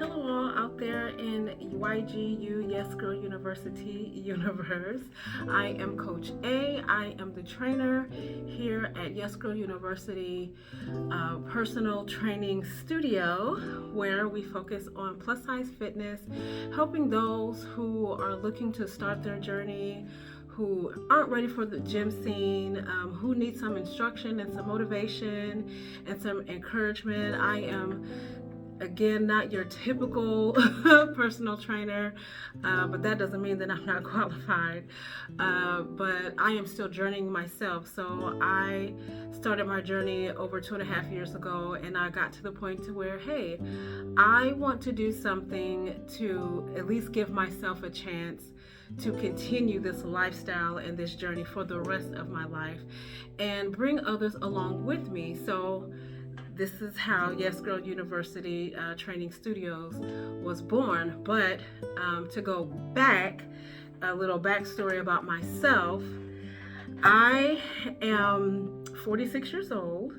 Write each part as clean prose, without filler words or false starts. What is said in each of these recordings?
Hello, all out there in YGU, Yes Girl University universe. I am Coach A. I am the trainer here at Yes Girl University Personal Training Studio, where we focus on plus size fitness, helping those who are looking to start their journey, who aren't ready for the gym scene, who need some instruction and some motivation and some encouragement. I am, again, not your typical personal trainer, but that doesn't mean that I'm not qualified. But I am still journeying myself. So I started my journey over 2.5 years ago, and I got to the point to where, hey, I want to do something to at least give myself a chance to continue this lifestyle and this journey for the rest of my life and bring others along with me. So this is how Yes Girl University Training Studios was born. But to go back, a little backstory about myself. I am 46 years old.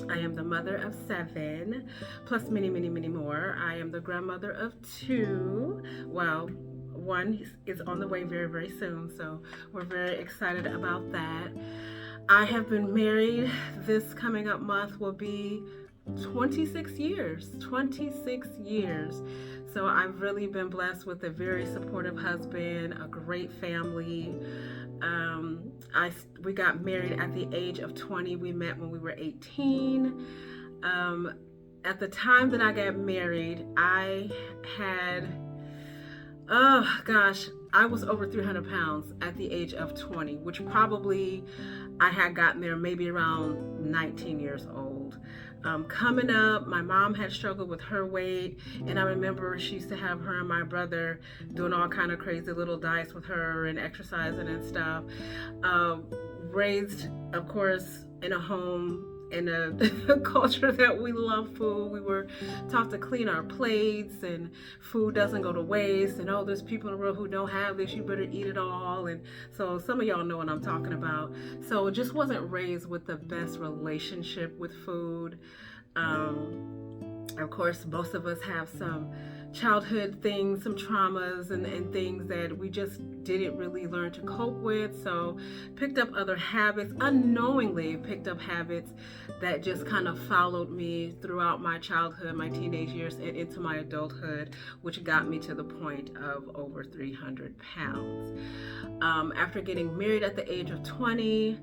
I am the mother of 7, plus many, many, many more. I am the grandmother of 2. Well, one is on the way very, very soon, so we're very excited about that. I have been married. This coming up month will be 26 years. 26 years. So I've really been blessed with a very supportive husband, a great family. We got married at the age of 20. We met when we were 18. At the time that I got married, I had, oh gosh, I was over 300 pounds at the age of 20, which probably I had gotten there maybe around 19 years old. Coming up, my mom had struggled with her weight, and I remember she used to have her and my brother doing all kind of crazy little diets with her and exercising and stuff. Raised, of course, in a home in a culture that we love food. We were taught to clean our plates, and food doesn't go to waste, and oh, there's people in the world who don't have this, you better eat it all. And so some of y'all know what I'm talking about. So just wasn't raised with the best relationship with food. Of course, most of us have some childhood things, some traumas and things that we just didn't really learn to cope with. So picked up other habits, unknowingly picked up habits that just kind of followed me throughout my childhood, my teenage years, and into my adulthood, which got me to the point of over 300 pounds. After getting married at the age of 20,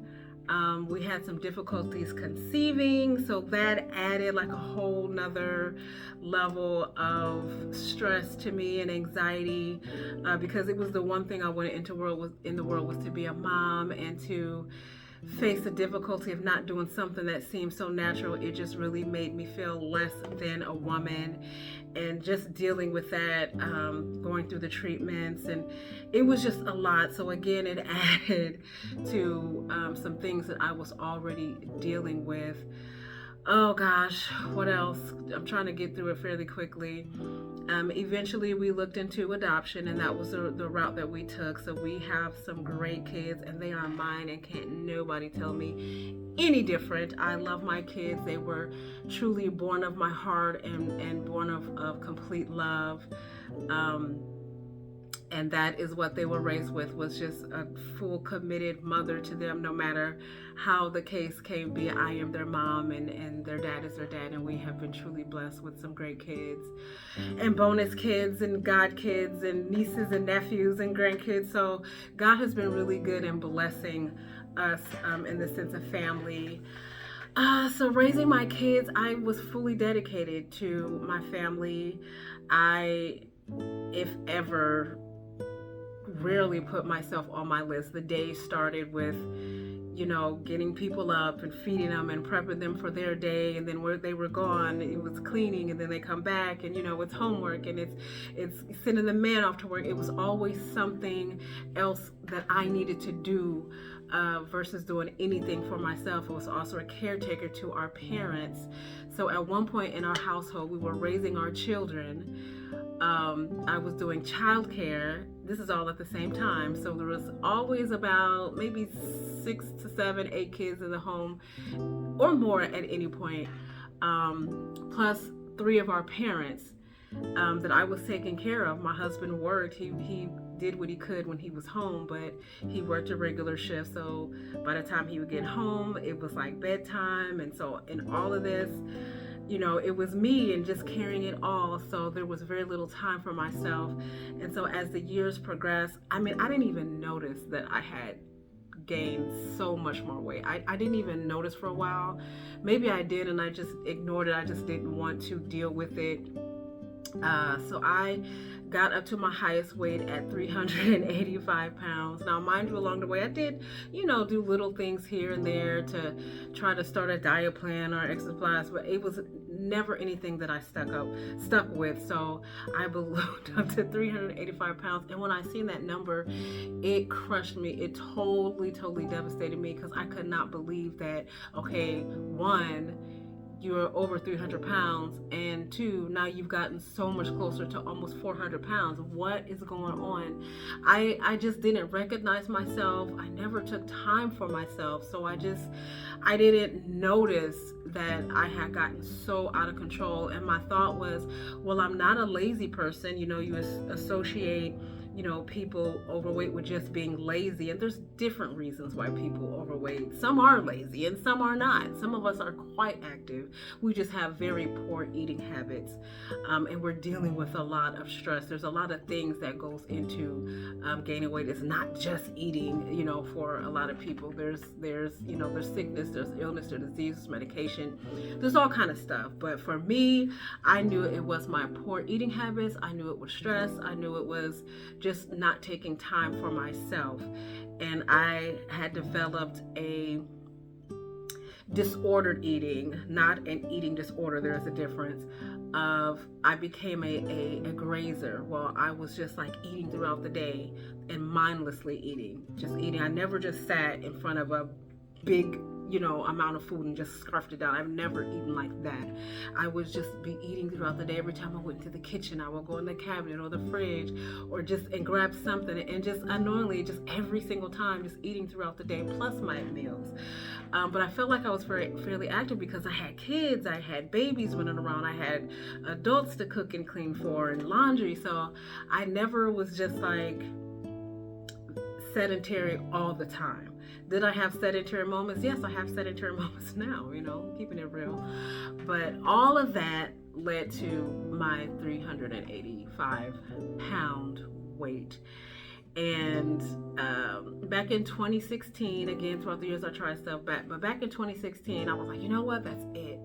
we had some difficulties conceiving, so that added like a whole nother level of stress to me and anxiety, because it was the one thing I wanted in the world was to be a mom and to face the difficulty of not doing something that seemed so natural. It just really made me feel less than a woman, and just dealing with that, going through the treatments, and it was just a lot. So again, it added to some things that I was already dealing with. Oh gosh, what else? I'm trying to get through it fairly quickly. Eventually, we looked into adoption, and that was the route that we took. So we have some great kids, and they are mine, and can't nobody tell me any different. I love my kids. They were truly born of my heart and born of complete love. And that is what they were raised with, was just a full committed mother to them, no matter how the case came be. I am their mom, and their dad is their dad, and we have been truly blessed with some great kids and bonus kids and god kids and nieces and nephews and grandkids. So God has been really good in blessing us in the sense of family. So raising my kids, I was fully dedicated to my family. I, if ever, rarely put myself on my list. The day started with, getting people up and feeding them and prepping them for their day, and then where they were gone, it was cleaning, and then they come back, and it's homework, and it's sending the man off to work. It was always something else that I needed to do, versus doing anything for myself. I was also a caretaker to our parents. So at one point in our household, we were raising our children. I was doing childcare. This is all at the same time. So there was always about maybe 6 to 7, 8 kids in the home or more at any point, plus 3 of our parents. that I was taken care of. My husband worked. He did what he could when he was home, but he worked a regular shift. So by the time he would get home, it was like bedtime. And so in all of this, it was me and just carrying it all. So there was very little time for myself. And so as the years progressed, I didn't even notice that I had gained so much more weight. I didn't even notice for a while. Maybe I did and I just ignored it. I just didn't want to deal with it. So I got up to my highest weight at 385 pounds. Now, mind you, along the way, I did, do little things here and there to try to start a diet plan or exercise, but it was never anything that I stuck with. So I ballooned up to 385 pounds. And when I seen that number, it crushed me. It totally devastated me, because I could not believe that, okay, one, you're over 300 pounds, and two, now you've gotten so much closer to almost 400 pounds. What is going on? I just didn't recognize myself. I never took time for myself. So I didn't notice that I had gotten so out of control. And my thought was, well, I'm not a lazy person. You associate people overweight with just being lazy. And there's different reasons why people overweight. Some are lazy and some are not. Some of us are quite active. We just have very poor eating habits. And we're dealing with a lot of stress. There's a lot of things that goes into gaining weight. It's not just eating, for a lot of people. There's sickness, there's illness, there's disease, medication. There's all kind of stuff. But for me, I knew it was my poor eating habits. I knew it was stress. I knew it was just not taking time for myself. And I had developed a disordered eating, not an eating disorder. There's a difference. I became a grazer. Well, I was just like eating throughout the day and mindlessly eating, just eating. I never just sat in front of a big amount of food and just scarfed it down. I've never eaten like that. I would just be eating throughout the day. Every time I went into the kitchen, I would go in the cabinet or the fridge and grab something, and just unknowingly, just every single time, just eating throughout the day, plus my meals. But I felt like I was fairly active because I had kids, I had babies running around, I had adults to cook and clean for, and laundry. So I never was just like sedentary all the time. Did I have sedentary moments? Yes, I have sedentary moments now, keeping it real. But all of that led to my 385 pound weight. And back in 2016, again, throughout the years I tried stuff back, but back in 2016, I was like, you know what, that's it.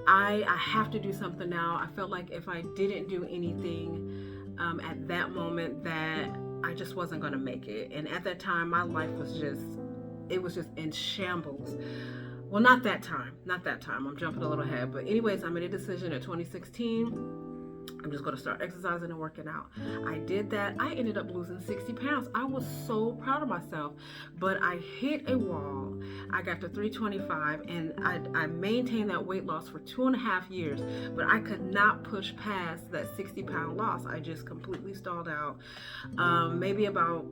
I have to do something now. I felt like if I didn't do anything at that moment, that I just wasn't going to make it. And at that time, my life was just in shambles. Well, not that time. I'm jumping a little ahead. But anyways, I made a decision in 2016. I'm just going to start exercising and working out. I did that. I ended up losing 60 pounds. I was so proud of myself. But I hit a wall. I got to 325, and I maintained that weight loss for 2.5 years. But I could not push past that 60-pound loss. I just completely stalled out. Maybe about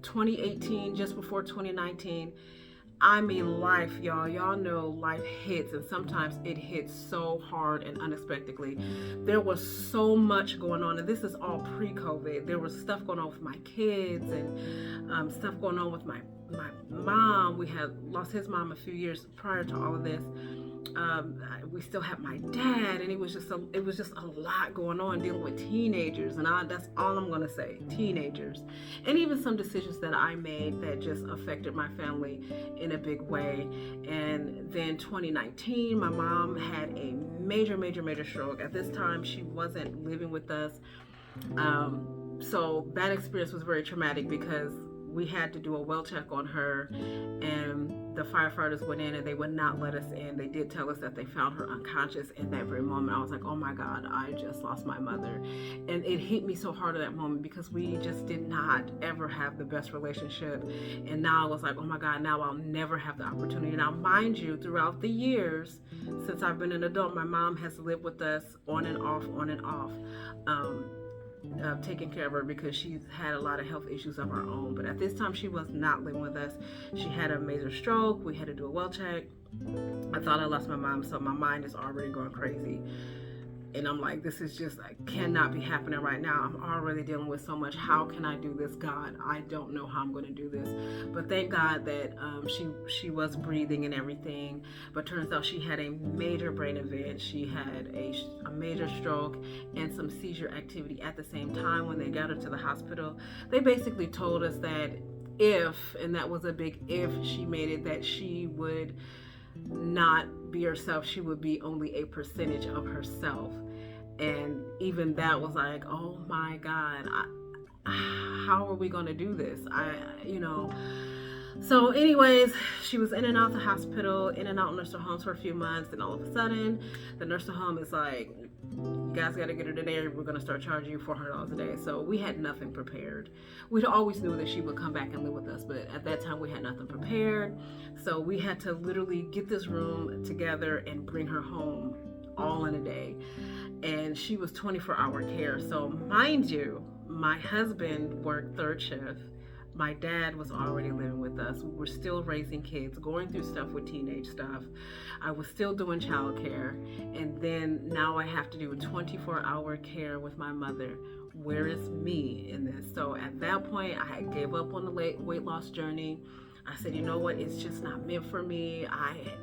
2018, just before 2019. Life, y'all know life hits, and sometimes it hits so hard and unexpectedly. There was so much going on, and this is all pre-COVID. There was stuff going on with my kids, and stuff going on with my mom. We had lost his mom a few years prior to all of this. We still had my dad, and it was just a lot going on, dealing with teenagers, and that's all I'm gonna say, teenagers, and even some decisions that I made that just affected my family in a big way. And then 2019, my mom had a major stroke. At this time, she wasn't living with us, so that experience was very traumatic because we had to do a well check on her, and the firefighters went in and they would not let us in. They did tell us that they found her unconscious in that very moment. I was like, oh my God, I just lost my mother. And it hit me so hard at that moment because we just did not ever have the best relationship. And now I was like, oh my God, now I'll never have the opportunity. Now, mind you, throughout the years since I've been an adult, my mom has lived with us on and off. Taking care of her because she's had a lot of health issues of her own. But at this time, she was not living with us. She had a major stroke. We had to do a well check. I thought I lost my mom, so my mind is already going crazy. And I'm like, this is just cannot be happening right now. I'm already dealing with so much. How can I do this, God? I don't know how I'm going to do this. But thank God that she was breathing and everything. But turns out she had a major brain event. She had a major stroke and some seizure activity at the same time. When they got her to the hospital, they basically told us that if, and that was a big if, she made it, that she would not be herself. She would be only a percentage of herself. And even that was like, oh my God, how are we going to do this? So anyways, she was in and out the hospital, in and out nursing homes for a few months. And all of a sudden, the nursing home is like, you guys got to get her today. We're going to start charging you $400 a day. So we had nothing prepared. We'd always knew that she would come back and live with us, but at that time we had nothing prepared. So we had to literally get this room together and bring her home all in a day. And she was 24-hour care. So mind you, my husband worked third shift. My dad was already living with us. We were still raising kids, going through stuff with teenage stuff. I was still doing childcare. And then now I have to do a 24-hour care with my mother. Where is me in this? So at that point, I gave up on the weight loss journey. I said, you know what? It's just not meant for me.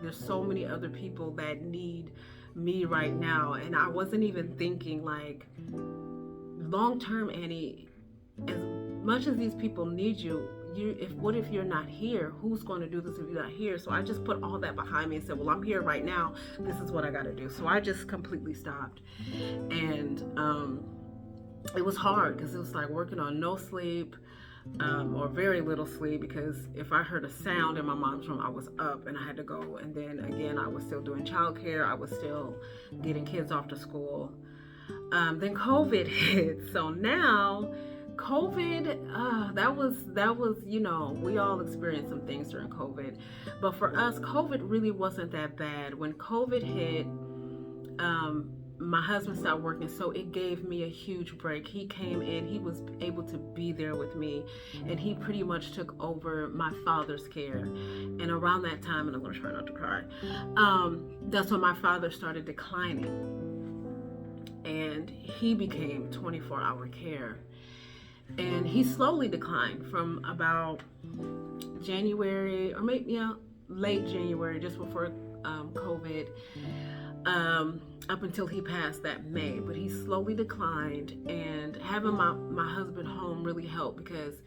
There's so many other people that need me right now. And I wasn't even thinking like long term, Annie, as much as these people need you, what if you're not here? Who's going to do this if you're not here? So I just put all that behind me and said, well, I'm here right now. This is what I got to do. So I just completely stopped. And it was hard because it was like working on no sleep. Or very little sleep, because if I heard a sound in my mom's room, I was up and I had to go. And then again, I was still doing childcare. I was still getting kids off to school. Then COVID hit. So now COVID, that was, we all experienced some things during COVID. But for us, COVID really wasn't that bad. When COVID hit, my husband stopped working, so it gave me a huge break. He came in, he was able to be there with me, and he pretty much took over my father's care. And around that time, and I'm going to try not to cry, that's when my father started declining, and he became 24-hour care. And he slowly declined from about January, or maybe late January, just before COVID, up until he passed that May. But he slowly declined, and having my husband home really helped, because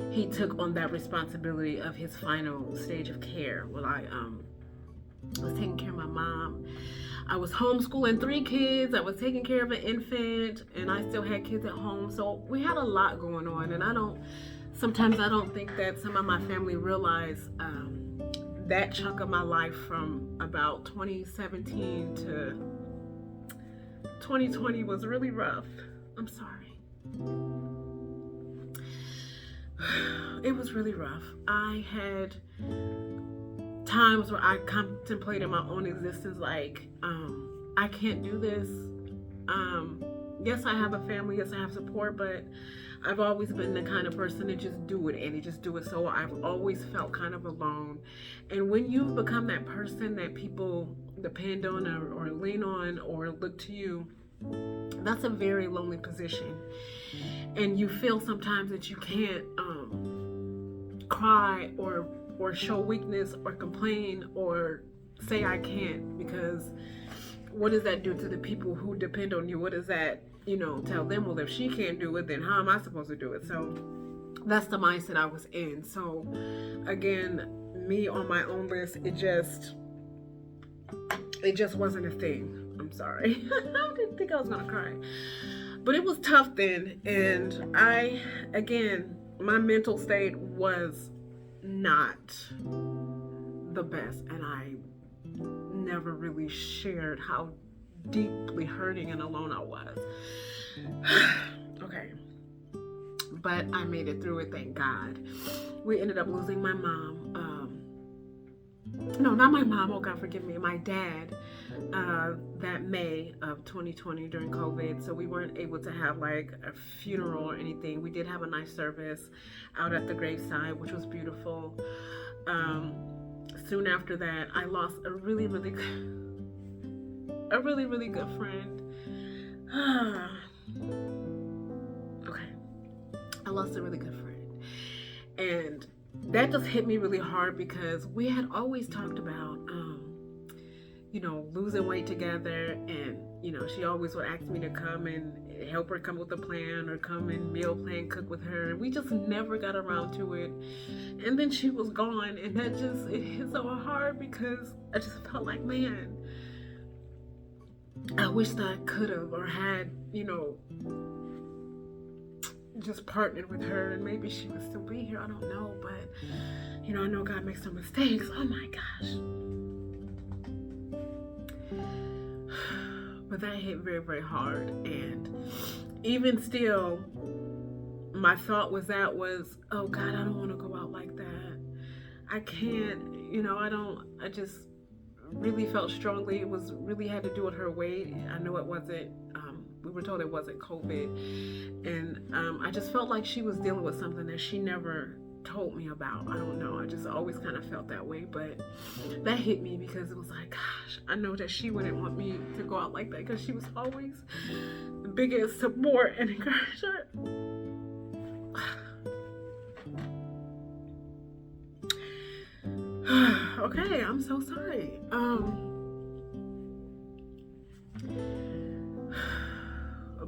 he took on that responsibility of his final stage of care. Well, I was taking care of my mom. I was homeschooling 3 kids. I was taking care of an infant, and I still had kids at home. So we had a lot going on, and sometimes I don't think that some of my family realize that chunk of my life from about 2017 to 2020 was really rough. I'm sorry. It was really rough. I had times where I contemplated my own existence, like, I can't do this. Yes, I have a family, yes, I have support, but I've always been the kind of person to just do it, and just do it. So I've always felt kind of alone. And when you've become that person that people depend on or lean on or look to you, that's a very lonely position. And you feel sometimes that you can't cry or show weakness or complain or say I can't, because what does that do to the people who depend on you? What does that, tell them? Well, if she can't do it, then how am I supposed to do it? So that's the mindset I was in. So again, me on my own list, it just wasn't a thing. I'm sorry. I didn't think I was gonna cry, but it was tough then. And my mental state was not the best, and I never really shared how deeply hurting and alone I was. Okay, but I made it through it, thank God. We ended up losing my mom. No, not my mom, oh God, forgive me, my dad, that May of 2020 during COVID. So we weren't able to have like a funeral or anything. We did have a nice service out at the graveside, which was beautiful. Soon after that, I lost a really, really good friend. Okay, I lost a really good friend, and that just hit me really hard because we had always talked about, losing weight together, and she always would ask me to come and help her come with a plan or come and meal plan cook with her. We just never got around to it, and then she was gone, and that just it hit so hard because I just felt like, man, I wish that I could have or had, just partnered with her, and maybe she would still be here. I don't know, but I know God makes some mistakes. Oh my gosh. But that hit very, very hard, and even still, my thought was, oh God, I don't want to go out like that. I can't, I just really felt strongly it was really had to do with her weight. I know it wasn't, we were told it wasn't COVID, and I just felt like she was dealing with something that she never told me about. I don't know, I just always kind of felt that way, but that hit me because it was like, gosh, I know that she wouldn't want me to go out like that because she was always the biggest support and encourager. Okay, I'm so sorry.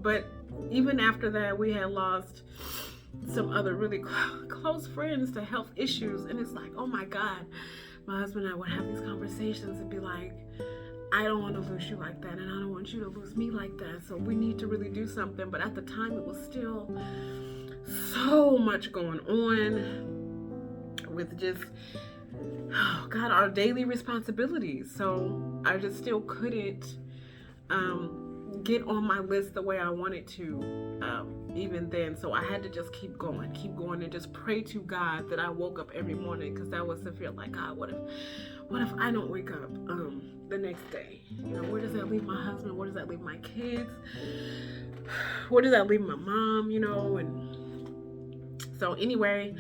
But even after that, we had lost some other really close friends to health issues, and it's like, oh my God, my husband and I would have these conversations and be like, I don't want to lose you like that, and I don't want you to lose me like that, so we need to really do something. But at the time, it was still so much going on with just, oh God, our daily responsibilities. So I just still couldn't get on my list the way I wanted to, even then. So I had to just keep going and just pray to God that I woke up every morning, because that was the fear, like, God, what if I don't wake up the next day? Where does that leave my husband? Where does that leave my kids? Where does that leave my mom? And so anyway,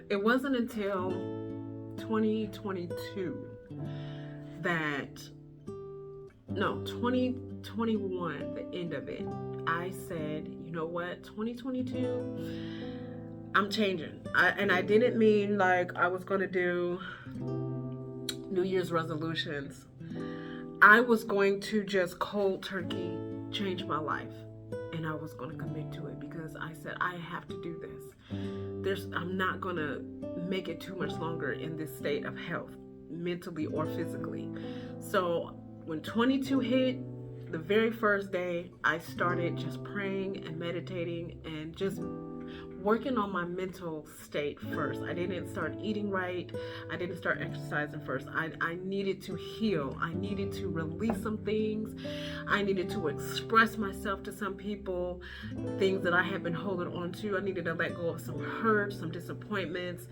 it wasn't until 2022 2021, the end of it, I said, you know what, 2022, I'm changing. And I didn't mean like I was going to do New Year's resolutions. I was going to just cold turkey change my life. And I was going to commit to it because I said, I have to do this. I'm not going to make it too much longer in this state of health, mentally or physically. So when 22 hit, the very first day, I started just praying and meditating and just working on my mental state first. I didn't start eating right. I didn't start exercising first. I needed to heal. I needed to release some things. I needed to express myself to some people, things that I had been holding on to. I needed to let go of some hurt, some disappointments,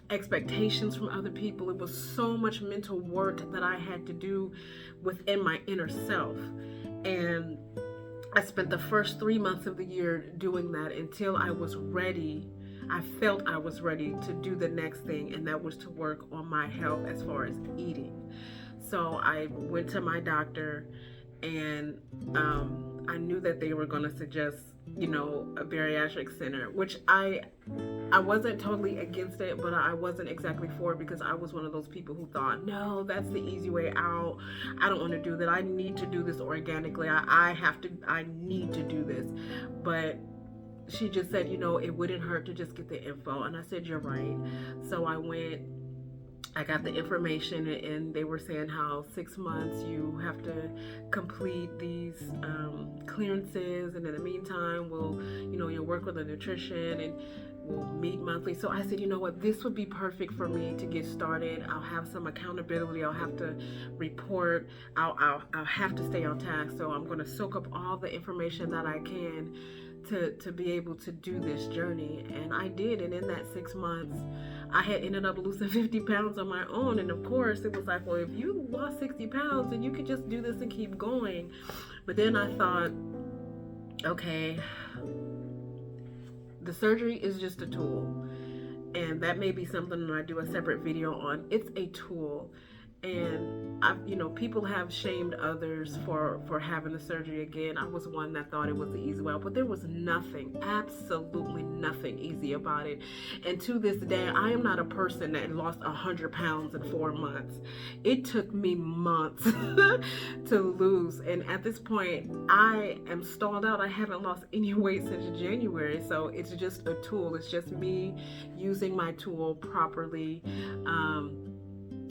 expectations from other people. It was so much mental work that I had to do within my inner self. And I spent the first 3 months of the year doing that until I was ready. I felt I was ready to do the next thing, and that was to work on my health as far as eating. So I went to my doctor, and I knew that they were going to suggest, a bariatric center, which I wasn't totally against it, but I wasn't exactly for it, because I was one of those people who thought, no, that's the easy way out. I don't want to do that. I need to do this organically. I need to do this. But she just said, it wouldn't hurt to just get the info. And I said, you're right. So I got the information, and they were saying how 6 months you have to complete these clearances, and in the meantime you'll work with a nutrition and we'll meet monthly. So I said, you know what, this would be perfect for me to get started. I'll have some accountability. I'll have to report. I'll have to stay on task. So I'm going to soak up all the information that I can to be able to do this journey. And I did. And in that 6 months, I had ended up losing 50 pounds on my own. And of course, it was like, well, if you lost 60 pounds, then you could just do this and keep going. But then I thought, okay, the surgery is just a tool. And that may be something that I do a separate video on. It's a tool. And people have shamed others for having the surgery. Again, I was one that thought it was the easy way, but there was nothing, absolutely nothing easy about it. And to this day, I am not a person that lost 100 pounds in 4 months. It took me months to lose. And at this point, I am stalled out. I haven't lost any weight since January. So it's just a tool. It's just me using my tool properly.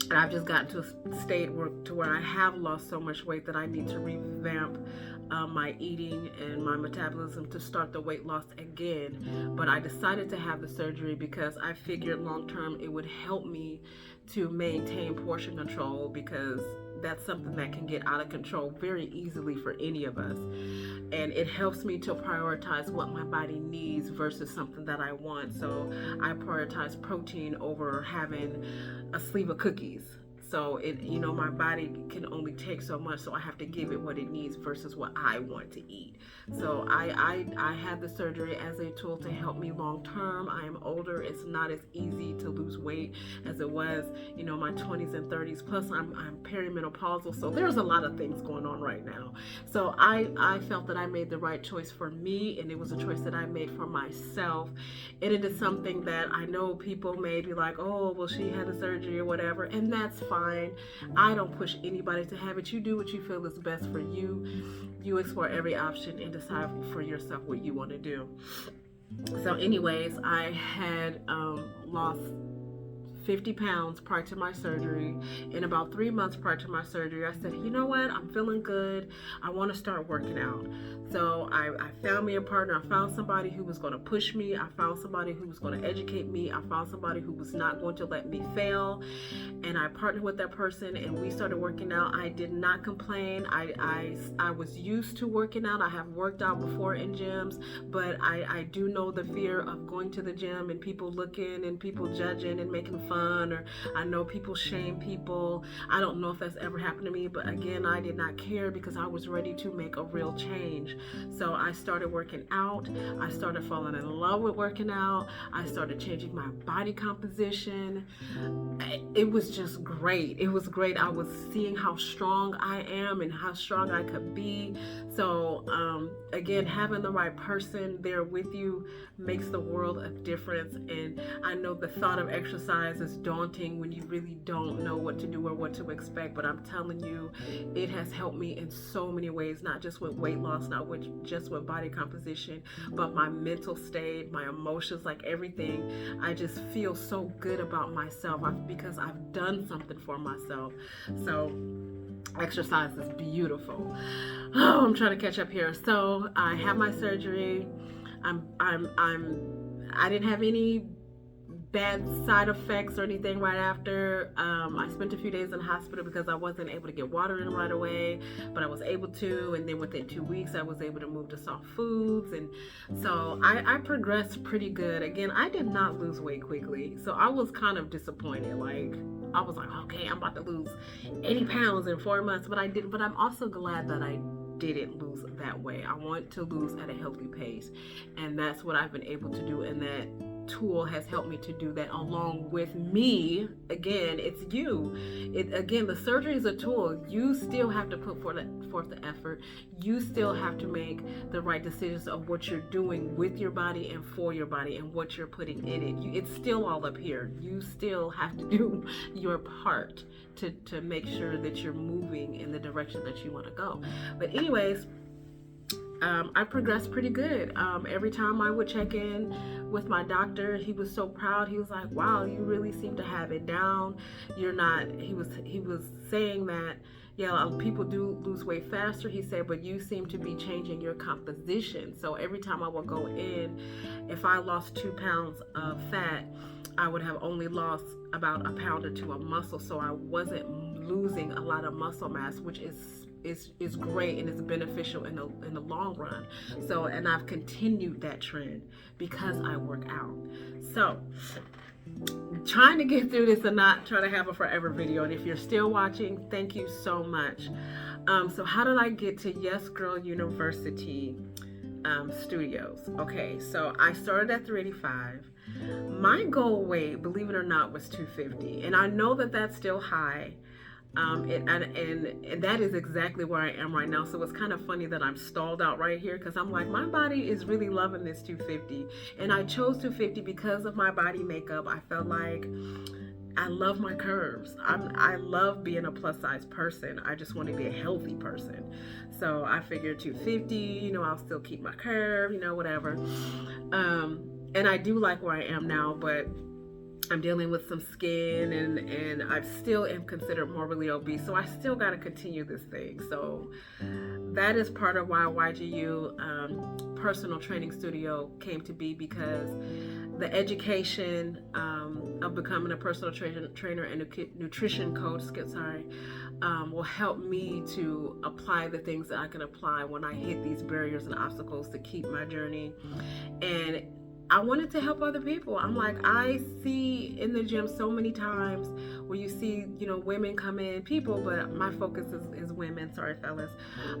And I've just gotten to a state where I have lost so much weight that I need to revamp my eating and my metabolism to start the weight loss again. But I decided to have the surgery because I figured long term it would help me to maintain portion control, because that's something that can get out of control very easily for any of us. And it helps me to prioritize what my body needs versus something that I want. So I prioritize protein over having a sleeve of cookies. So my body can only take so much, so I have to give it what it needs versus what I want to eat. So I had the surgery as a tool to help me long term. I am older. It's not as easy to lose weight as it was, my 20s and 30s. Plus I'm perimenopausal, so there's a lot of things going on right now. So I felt that I made the right choice for me, and it was a choice that I made for myself. And it is something that I know people may be like, oh, well, she had a surgery or whatever, and that's fine. I don't push anybody to have it. You do what you feel is best for you. You explore every option and decide for yourself what you want to do. So anyways, I had lost 50 pounds prior to my surgery. In about 3 months prior to my surgery, I said, you know what, I'm feeling good. I want to start working out. So I found me a partner. I found somebody who was going to push me. I found somebody who was going to educate me. I found somebody who was not going to let me fail. And I partnered with that person, and we started working out. I did not complain. I was used to working out. I have worked out before in gyms, but I do know the fear of going to the gym and people looking and people judging and making fun, or I know people shame people. I don't know if that's ever happened to me, but again, I did not care because I was ready to make a real change. So I started working out. I started falling in love with working out. I started changing my body composition. It was just great. It was great. I was seeing how strong I am and how strong I could be. So again, having the right person there with you makes the world a difference. And I know the thought of exercise is daunting when you really don't know what to do or what to expect, but I'm telling you, it has helped me in so many ways, not just with weight loss, not just with body composition, but my mental state, my emotions, like everything. I just feel so good about myself because I've done something for myself. So exercise is beautiful. Oh, I'm trying to catch up here. So I had my surgery. I didn't have any bad side effects or anything right after. I spent a few days in the hospital because I wasn't able to get water in right away, but I was able to, and then within 2 weeks I was able to move to soft foods, and so I progressed pretty good. Again, I did not lose weight quickly, so I was kind of disappointed. Like, I was like, okay, I'm about to lose 80 pounds in 4 months, but I didn't. But I'm also glad that I didn't lose that way. I want to lose at a healthy pace, and that's what I've been able to do, and that tool has helped me to do that along with me. Again, it's you. Again, the surgery is a tool. You still have to put forth the effort. You still have to make the right decisions of what you're doing with your body and for your body and what you're putting in it. It's still all up here. You still have to do your part to make sure that you're moving in the direction that you want to go. But anyways, I progressed pretty good. Every time I would check in with my doctor, he was so proud. He was like, wow, you really seem to have it down. You're not, he was saying that, yeah, people do lose weight faster, he said, but you seem to be changing your composition. So every time I would go in, if I lost 2 pounds of fat, I would have only lost about a pound or two of muscle. So I wasn't losing a lot of muscle mass, which is great and is beneficial in the long run. So, and I've continued that trend because I work out. So trying to get through this and not try to have a forever video. And if you're still watching, thank you so much. So how did I get to Yes Girl University Studios? Okay, so I started at 385. My goal weight, believe it or not, was 250. And I know that that's still high. And that is exactly where I am right now. So it's kind of funny that I'm stalled out right here, because I'm like, my body is really loving this 250, and I chose 250 because of my body makeup. I felt like I love my curves. I love being a plus size person. I just want to be a healthy person. So I figured 250, I'll still keep my curve, whatever. And I do like where I am now, but I'm dealing with some skin, and I still am considered morbidly obese. So I still got to continue this thing. So that is part of why YGU Personal Training Studio came to be, because the education of becoming a personal trainer and a nutrition coach, will help me to apply the things that I can apply when I hit these barriers and obstacles to keep my journey. And I wanted to help other people. I'm like, I see in the gym so many times where you see, women come in, people, but my focus is women, sorry fellas.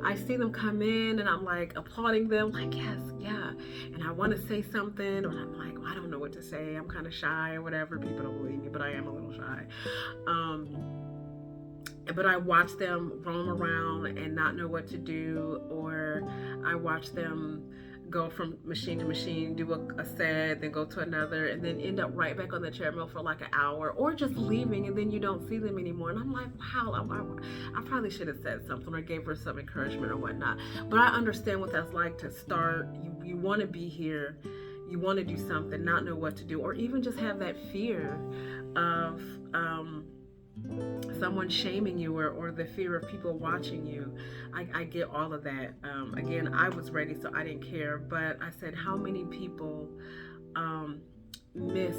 I see them come in and I'm like applauding them, like, yes, yeah. And I want to say something, but I'm like, well, I don't know what to say. I'm kind of shy or whatever. People don't believe me, but I am a little shy. But I watch them roam around and not know what to do, or I watch them go from machine to machine, do a set, then go to another, and then end up right back on the treadmill for like an hour, or just leaving, and then you don't see them anymore. And I'm like, wow, I probably should have said something or gave her some encouragement or whatnot. But I understand what that's like to start. You want to be here, you want to do something, not know what to do, or even just have that fear of someone shaming you, or the fear of people watching you. I get all of that. Again, I was ready, so I didn't care. But I said, how many people miss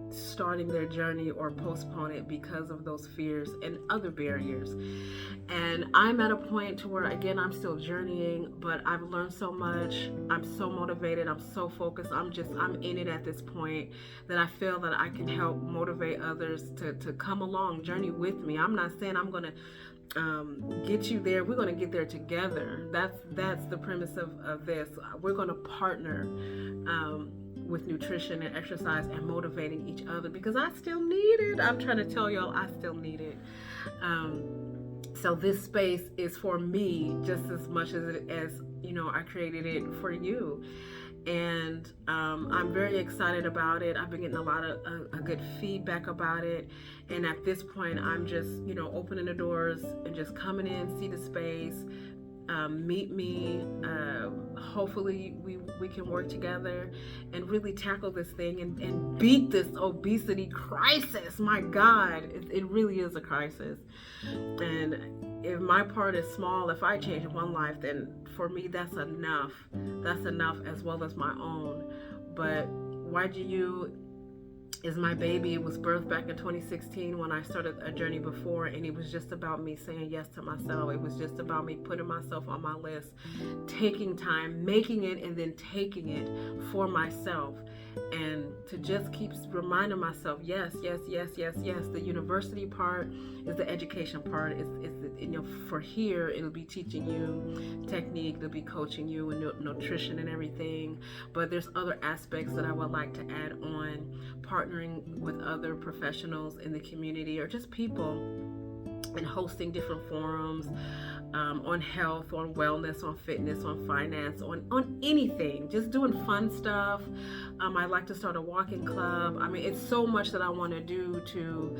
starting their journey or postpone it because of those fears and other barriers? And I'm at a point to where, again, I'm still journeying, but I've learned so much. I'm so motivated. I'm so focused. I'm in it at this point that I feel that I can help motivate others to come along, journey with me. I'm not saying I'm going to get you there. We're going to get there together. That's the premise of this. We're going to partner with nutrition and exercise and motivating each other, because I still need it. I'm trying to tell y'all, I still need it. So this space is for me just as much as I created it for you. And I'm very excited about it. I've been getting a lot of a good feedback about it. And at this point, I'm just, opening the doors and just coming in, see the space, meet me. Hopefully we can work together and really tackle this thing and beat this obesity crisis. My God, it really is a crisis. And if my part is small, if I change one life, then for me that's enough. That's enough, as well as my own. But YGU is my baby. It was birthed back in 2016 when I started a journey before, and it was just about me saying yes to myself. It was just about me putting myself on my list, taking time, making it, and then taking it for myself. And to just keep reminding myself, yes. The university part is the education part. For here, it'll be teaching you technique, it'll be coaching you in nutrition and everything. But there's other aspects that I would like to add on, partnering with other professionals in the community, or just people, and hosting different forums on health, on wellness, on fitness, on finance, on anything, just doing fun stuff. I'd like to start a walking club. I mean, it's so much that I want to do to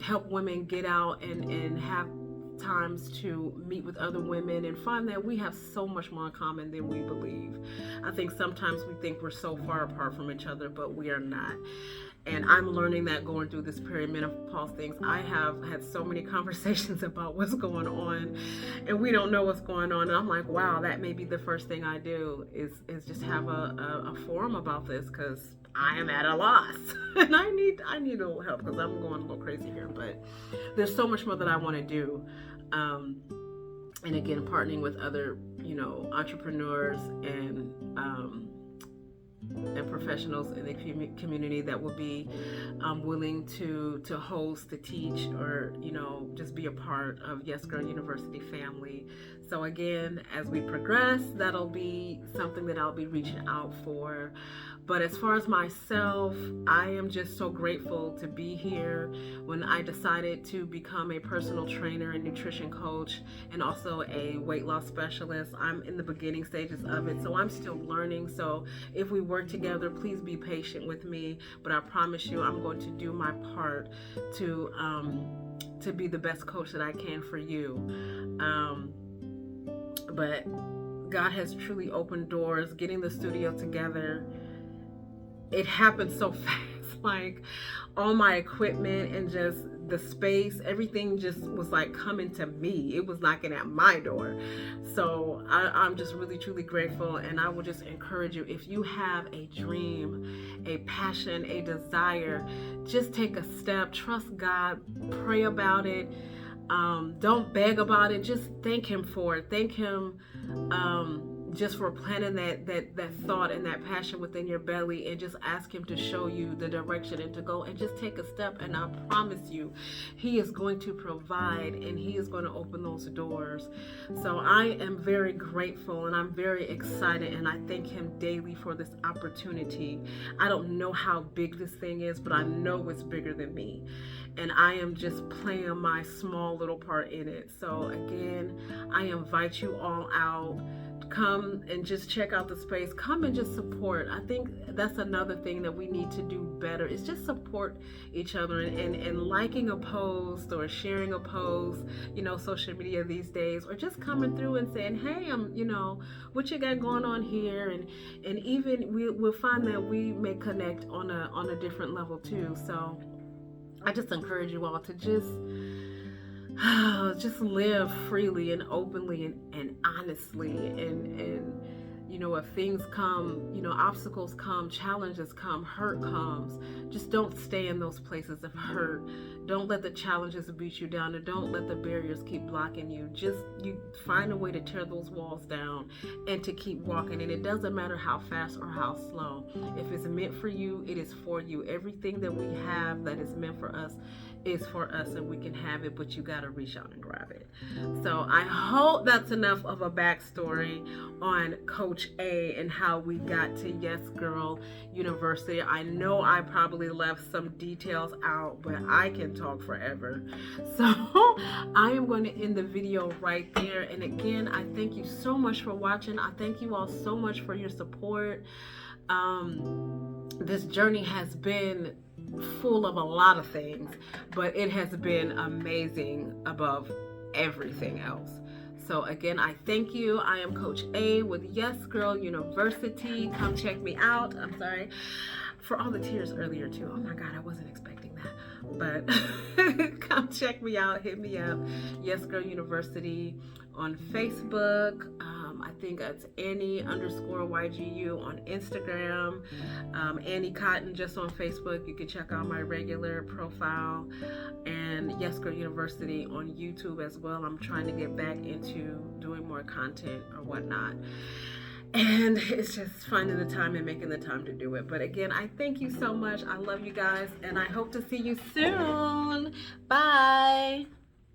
help women get out and have times to meet with other women and find that we have so much more in common than we believe. I think sometimes we think we're so far apart from each other, but we are not. And I'm learning that going through this perimenopause things. I have had so many conversations about what's going on, and we don't know what's going on. And I'm like, wow, that may be the first thing I do is just have a forum about this, because I am at a loss and I need a little help, because I'm going a little crazy here. But there's so much more that I want to do. And again, partnering with other, entrepreneurs and professionals in the community that will be willing to host, to teach, or just be a part of Yes Girl University family. So again, as we progress, that'll be something that I'll be reaching out for. But as far as myself, I am just so grateful to be here. When I decided to become a personal trainer and nutrition coach and also a weight loss specialist, I'm in the beginning stages of it, so I'm still learning. So if we work together, please be patient with me. But I promise you, I'm going to do my part to be the best coach that I can for you. But God has truly opened doors. Getting the studio together, it happened so fast. Like all my equipment and just the space, everything just was like coming to me. It was knocking at my door. So I'm just really truly grateful, and I will just encourage you, if you have a dream, a passion, a desire, just take a step. Trust God, pray about it. Don't beg about it. Just thank Him for it. Thank Him just for planting that thought and that passion within your belly, and just ask Him to show you the direction and to go and just take a step. And I promise you, He is going to provide, and He is going to open those doors. So I am very grateful, and I'm very excited, and I thank Him daily for this opportunity. I don't know how big this thing is, but I know it's bigger than me, and I am just playing my small little part in it. So again, I invite you all out. Come and just check out the space. Come and just support. I think that's another thing that we need to do better, is just support each other, and liking a post or sharing a post, social media these days, or just coming through and saying, hey, what you got going on here, and even we'll find that we may connect on a different level too. So I just encourage you all to just live freely and openly and honestly, and if things come, obstacles come, challenges come, hurt comes, just don't stay in those places of hurt. Don't let the challenges beat you down, and don't let the barriers keep blocking you. Just you find a way to tear those walls down and to keep walking. And it doesn't matter how fast or how slow. If it's meant for you, it is for you. Everything that we have that is meant for us is for us, and we can have it, but you got to reach out and grab it. So I hope that's enough of a backstory on Coach A and how we got to Yes Girl University. I know I probably left some details out, but I can talk forever. So I am going to end the video right there. And again, I thank you so much for watching. I thank you all so much for your support. This journey has been full of a lot of things, but it has been amazing above everything else. So again, I thank you. I am Coach A with Yes Girl University. Come check me out. I'm sorry for all the tears earlier too. Oh my God, I wasn't expecting that. But come check me out. Hit me up. Yes Girl University on Facebook. I think it's Annie_YGU on Instagram. Annie Cotton just on Facebook. You can check out my regular profile. And Yes Girl University on YouTube as well. I'm trying to get back into doing more content or whatnot. And it's just finding the time and making the time to do it. But again, I thank you so much. I love you guys, and I hope to see you soon. Bye.